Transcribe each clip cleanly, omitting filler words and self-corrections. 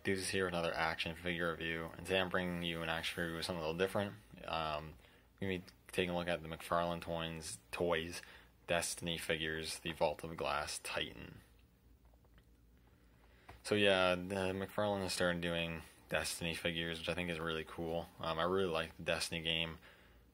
Dudes here, another action figure review, and today I'm bringing you an action figure with something a little different. We're going to be taking a look at the Mcfarlane toys, Destiny figures, the Vault of Glass Titan. So yeah, Mcfarlane has started doing Destiny figures, which I think is really cool. I really like the Destiny game,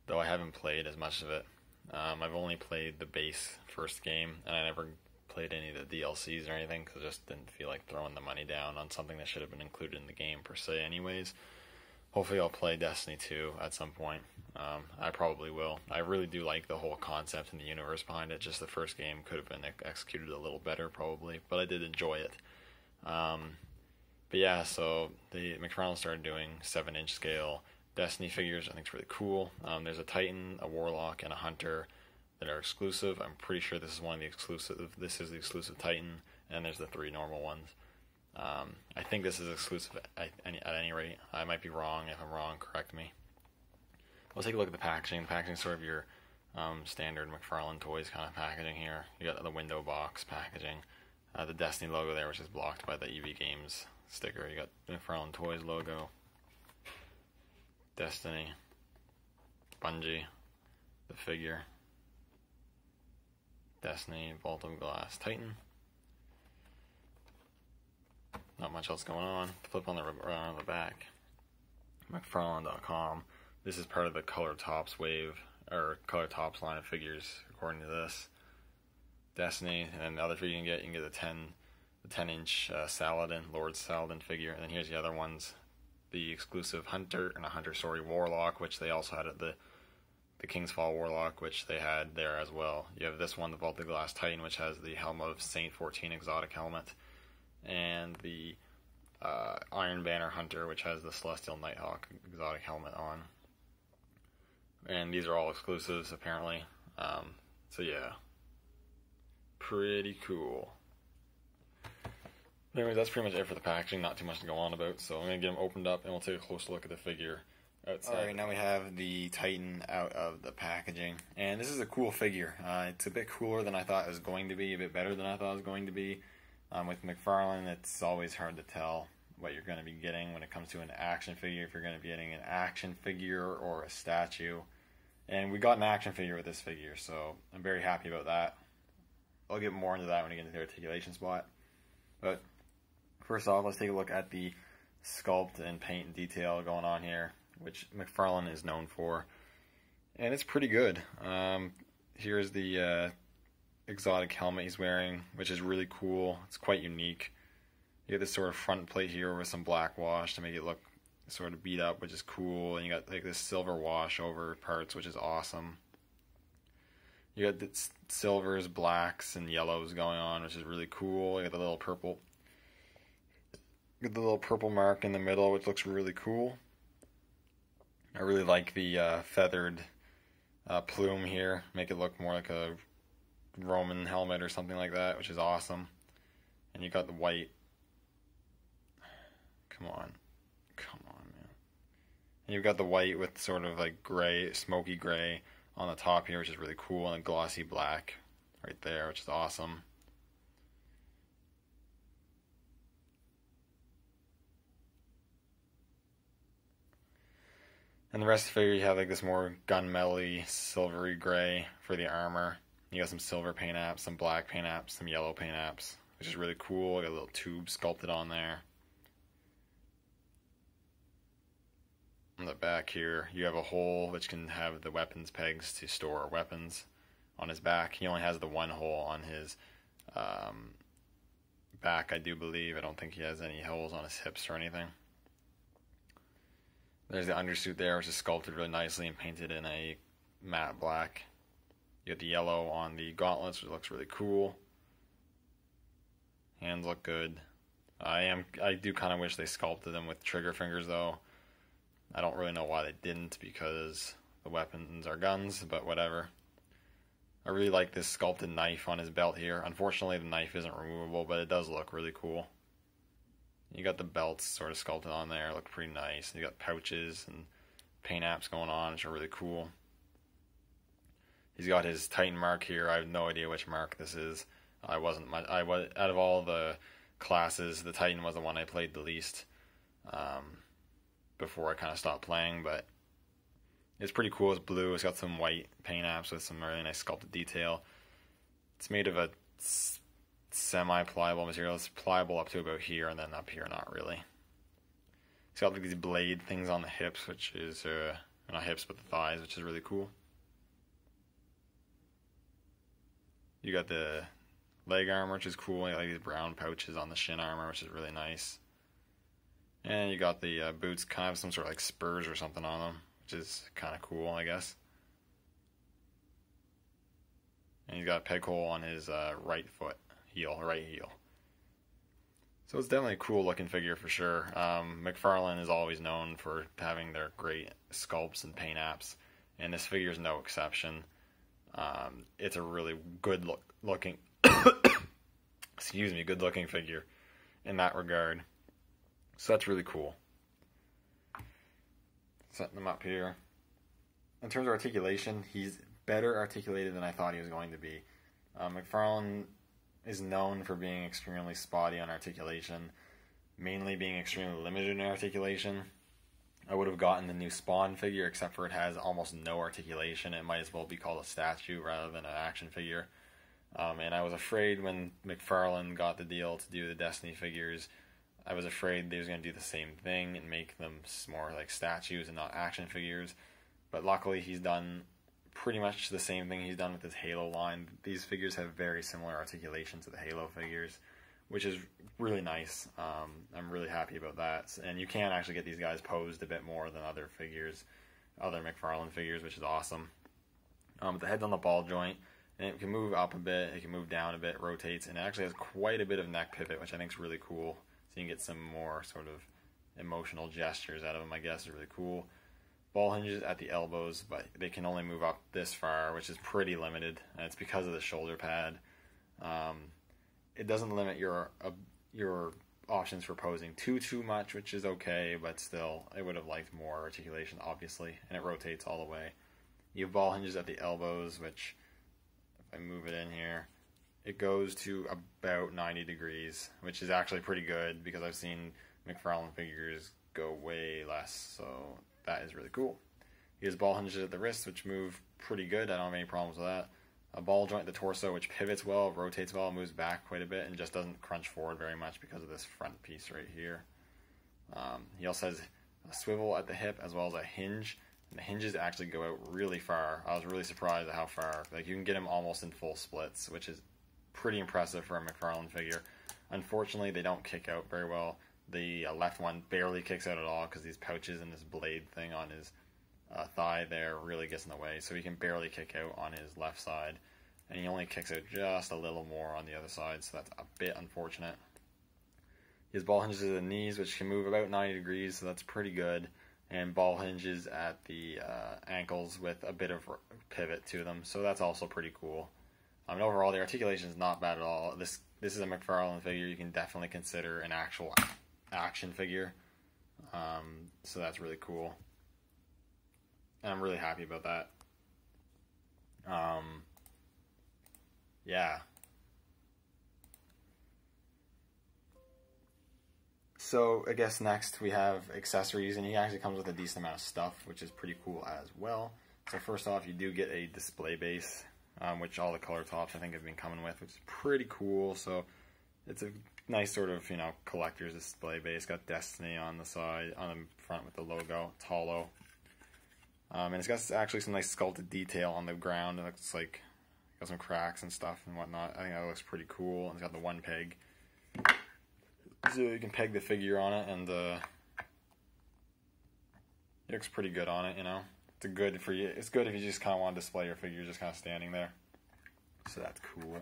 though I haven't played as much of it. I've only played the base first game, and I never played any of the DLCs or anything because I just didn't feel like throwing the money down on something that should have been included in the game per se anyways. Hopefully I'll play Destiny 2 at some point. I probably will. I really do like the whole concept and the universe behind it. Just the first game could have been executed a little better probably, but I did enjoy it. But yeah, so the Mcfarlane started doing 7-inch scale Destiny figures. I think it's really cool. There's a Titan, a Warlock, and a Hunter that are exclusive. I'm pretty sure this is one of the exclusive. This is the exclusive Titan, and there's the 3 normal ones. I think this is exclusive at any rate. I might be wrong. If I'm wrong, correct me. We'll take a look at the packaging. The packaging is sort of your standard Mcfarlane toys kind of packaging here. You got the window box packaging, the Destiny logo there, which is blocked by the EV Games sticker. You got the Mcfarlane Toys logo, Destiny, Bungie, the figure, Destiny, Vault of Glass Titan. Not much else going on. Flip on the back. Mcfarlane.com. This is part of the Color Tops wave, or Color Tops line of figures, according to this. Destiny, and the other figure you can get the 10-inch Saladin, Lord Saladin figure, and then here's the other ones, the exclusive Hunter and a Hunter Warlock, which they also had at the King's Fall Warlock, which they had there as well. You have this one, the Vault of Glass Titan, which has the helm of Saint 14 exotic helmet, and the Iron Banner Hunter, which has the Celestial Nighthawk exotic helmet on. And these are all exclusives, apparently. So yeah, pretty cool. Anyways, that's pretty much it for the packaging. Not too much to go on about, so I'm going to get them opened up, and we'll take a closer look at the figure outside. Alright, now we have the Titan out of the packaging, and this is a cool figure. It's a bit cooler than I thought it was going to be, a bit better than I thought it was going to be. With Mcfarlane, it's always hard to tell what you're going to be getting when it comes to an action figure, if you're going to be getting an action figure or a statue. And we got an action figure with this figure, so I'm very happy about that. I'll get more into that when we get into the articulation spot. But first off, let's take a look at the sculpt and paint detail going on here, which Mcfarlane is known for. And it's pretty good. Here's the exotic helmet he's wearing, which is really cool. It's quite unique. You get this sort of front plate here with some black wash to make it look sort of beat up, which is cool. And you got like this silver wash over parts, which is awesome. You got the silvers, blacks, and yellows going on, which is really cool. You got the little purple. You got the little purple mark in the middle, which looks really cool. I really like the feathered plume here. Make it look more like a Roman helmet or something like that, which is awesome. And you got the white. Come on, man. And you've got the white with sort of like gray, smoky gray on the top here, which is really cool, and a glossy black right there, which is awesome. And the rest of the figure, you have like this more gunmetal-y, silvery gray for the armor. You got some silver paint apps, some black paint apps, some yellow paint apps, which is really cool. Got a little tube sculpted on there. On the back here, you have a hole which can have the weapons pegs to store weapons on his back. He only has the one hole on his back, I do believe. I don't think he has any holes on his hips or anything. There's the undersuit there, which is sculpted really nicely and painted in a matte black. You got the yellow on the gauntlets, which looks really cool. Hands look good. I do kind of wish they sculpted them with trigger fingers, though. I don't really know why they didn't, because the weapons are guns, but whatever. I really like this sculpted knife on his belt here. Unfortunately, the knife isn't removable, but it does look really cool. You got the belts sort of sculpted on there, look pretty nice. You got pouches and paint apps going on, which are really cool. He's got his Titan mark here. I have no idea which mark this is. Out of all the classes, the Titan was the one I played the least. before I kind of stopped playing, but it's pretty cool. It's blue. It's got some white paint apps with some really nice sculpted detail. It's made of a semi-pliable material. It's pliable up to about here, and then up here not really. It's got like these blade things on the hips, which is not hips but the thighs, which is really cool. You got the leg armor, which is cool. You got like these brown pouches on the shin armor, which is really nice. And you got the boots, kind of some sort of like spurs or something on them, which is kind of cool, I guess. And he's got a peg hole on his right heel. So it's definitely a cool looking figure for sure. Mcfarlane is always known for having their great sculpts and paint apps, and this figure is no exception. It's a really good looking good looking figure in that regard. So that's really cool. Setting them up here. In terms of articulation, he's better articulated than I thought he was going to be. Mcfarlane is known for being extremely spotty on articulation, mainly being extremely limited in articulation. I would have gotten the new Spawn figure, except for it has almost no articulation. It might as well be called a statue rather than an action figure. And I was afraid when Mcfarlane got the deal to do the Destiny figures, I was afraid they was going to do the same thing and make them more like statues and not action figures. But luckily he's done pretty much the same thing he's done with his Halo line. These figures have very similar articulation to the Halo figures, which is really nice. I'm really happy about that. And you can actually get these guys posed a bit more than other figures, other Mcfarlane figures, which is awesome. The head's on the ball joint, and it can move up a bit, it can move down a bit, rotates, and it actually has quite a bit of neck pivot, which I think is really cool. So you can get some more sort of emotional gestures out of them, I guess, is really cool. Ball hinges at the elbows, but they can only move up this far, which is pretty limited, and it's because of the shoulder pad. It doesn't limit your options for posing too much, which is okay, but still, I would have liked more articulation, obviously, and it rotates all the way. You have ball hinges at the elbows, which, if I move it in here, it goes to about 90 degrees, which is actually pretty good, because I've seen Mcfarlane figures go way less, so that is really cool. He has ball hinges at the wrists, which move pretty good. I don't have any problems with that. A ball joint at the torso, which pivots well, rotates well, moves back quite a bit, and just doesn't crunch forward very much because of this front piece right here. He also has a swivel at the hip as well as a hinge, and the hinges actually go out really far. I was really surprised at how far. Like, you can get him almost in full splits, which is pretty impressive for a Mcfarlane figure. Unfortunately, they don't kick out very well. The left one barely kicks out at all because these pouches and this blade thing on his thigh there really gets in the way, so he can barely kick out on his left side, and he only kicks out just a little more on the other side, so that's a bit unfortunate. He has ball hinges at the knees, which can move about 90 degrees, so that's pretty good, and ball hinges at the ankles with a bit of pivot to them, so that's also pretty cool. And overall, the articulation is not bad at all. This is a Mcfarlane figure you can definitely consider an actual action figure, so that's really cool, and I'm really happy about that. Yeah. So I guess next we have accessories, and he actually comes with a decent amount of stuff, which is pretty cool as well. So first off, you do get a display base, which all the color tops I think have been coming with, which is pretty cool. So it's a nice sort of, collector's display base. Got Destiny on the side, on the front with the logo. It's hollow. And it's got actually some nice sculpted detail on the ground. It looks like got some cracks and stuff and whatnot. I think that looks pretty cool. And it's got the one peg, so you can peg the figure on it, and it looks pretty good on it. It's good for you. It's good if you just kind of want to display your figure just kind of standing there. So that's cool.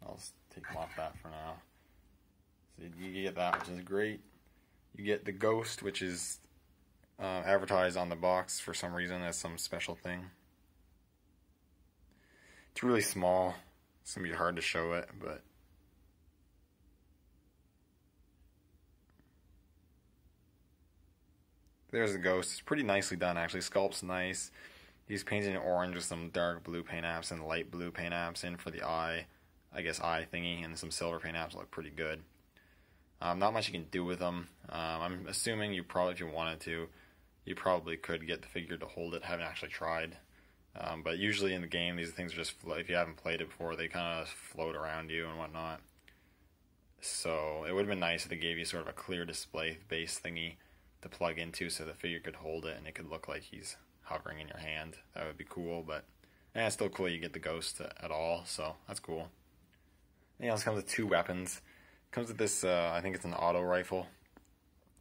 I'll just take them off that for now. So you get that, which is great. You get the Ghost, which is advertised on the box for some reason as some special thing. It's really small. It's going to be hard to show it, but there's the Ghost. It's pretty nicely done, actually. Sculpt's nice. He's painted in orange with some dark blue paint apps and light blue paint apps in for the eye thingy, and some silver paint apps look pretty good. Not much you can do with them. I'm assuming you probably, if you wanted to, you probably could get the figure to hold it. Haven't actually tried. But usually in the game, these things are just, if you haven't played it before, they kind of float around you and whatnot. So it would have been nice if they gave you sort of a clear display base thingy to plug into so the figure could hold it and it could look like he's hovering in your hand. That would be cool, but it's still cool you get the ghost at all, so that's cool. And it also comes with 2 weapons. It comes with this, I think it's an auto rifle.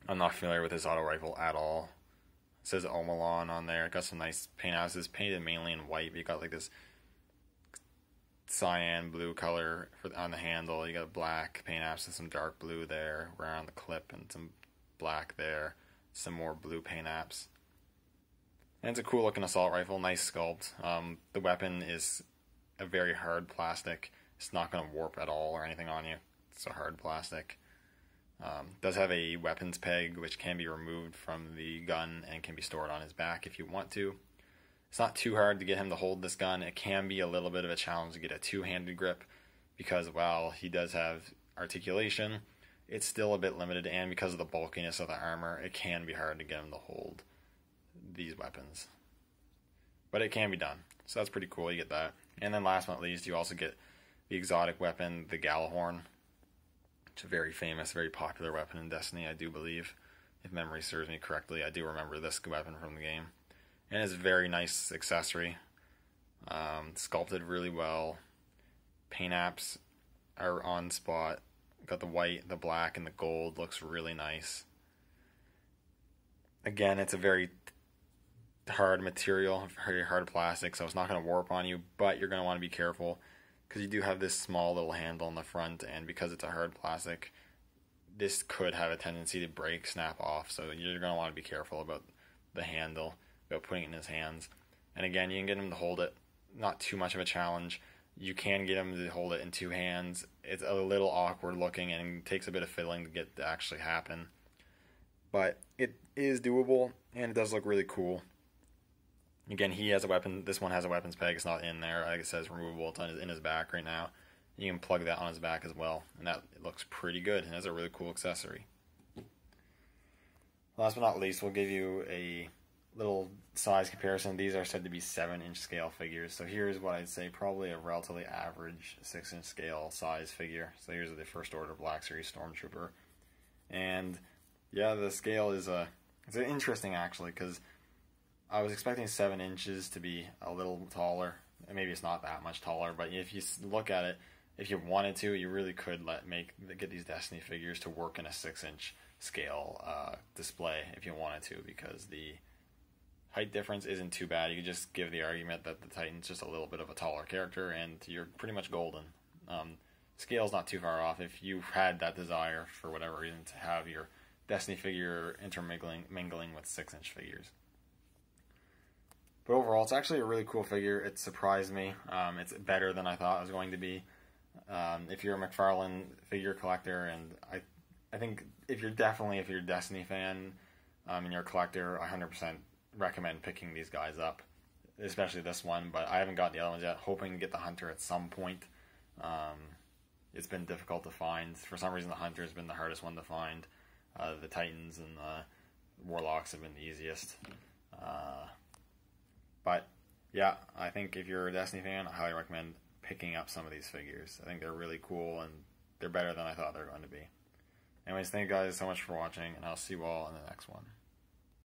I'm not familiar with this auto rifle at all. It says Omalon on there. It got some nice paint outs. It's painted mainly in white, but you got like this cyan blue color on the handle. You got black paint apps and some dark blue there around the clip and some black there. Some more blue paint apps. And it's a cool looking assault rifle, nice sculpt. The weapon is a very hard plastic. It's not going to warp at all or anything on you. It's a hard plastic. It does have a weapons peg which can be removed from the gun and can be stored on his back if you want to. It's not too hard to get him to hold this gun. It can be a little bit of a challenge to get a two-handed grip because while he does have articulation, it's still a bit limited, and because of the bulkiness of the armor, it can be hard to get him to hold these weapons. But it can be done, so that's pretty cool, you get that. And then last but not least, you also get the exotic weapon, the Gjallarhorn. It's a very famous, very popular weapon in Destiny, I do believe. If memory serves me correctly, I do remember this weapon from the game. And it's a very nice accessory. Sculpted really well. Paint apps are on spot. Got the white, the black, and the gold. Looks really nice. Again, it's a very hard material, very hard plastic, so it's not going to warp on you, but you're going to want to be careful because you do have this small little handle in the front, and because it's a hard plastic, this could have a tendency to break, snap off, so you're going to want to be careful about the handle, about putting it in his hands. And again, you can get him to hold it, not too much of a challenge. You can get him to hold it in 2 hands. It's a little awkward looking and it takes a bit of fiddling to get it to actually happen. But it is doable and it does look really cool. Again, he has a weapon. This one has a weapons peg. It's not in there. Like it says removable. It's in his back right now. You can plug that on his back as well. And that it looks pretty good. And it's a really cool accessory. Last but not least, we'll give you a little size comparison. These are said to be 7-inch scale figures. So here's what I'd say probably a relatively average 6-inch scale size figure. So here's the First Order Black Series Stormtrooper. And yeah, the scale is it's interesting actually because I was expecting 7 inches to be a little taller. Maybe it's not that much taller, but if you look at it, if you wanted to, you really could get these Destiny figures to work in a 6-inch scale display if you wanted to, because the height difference isn't too bad. You could just give the argument that the Titan's just a little bit of a taller character, and you're pretty much golden. Scale's not too far off if you had that desire for whatever reason to have your Destiny figure mingling with 6-inch figures. But overall, it's actually a really cool figure. It surprised me. It's better than I thought it was going to be. If you're a Mcfarlane figure collector, and I think if you're a Destiny fan and you're a collector, I 100% recommend picking these guys up, especially this one. But I haven't got the other ones yet. Hoping to get the Hunter at some point. It's been difficult to find. For some reason, the Hunter has been the hardest one to find. The Titans and the Warlocks have been the easiest. But yeah, I think if you're a Destiny fan, I highly recommend picking up some of these figures. I think they're really cool and they're better than I thought they were going to be. Anyways, thank you guys so much for watching, and I'll see you all in the next one.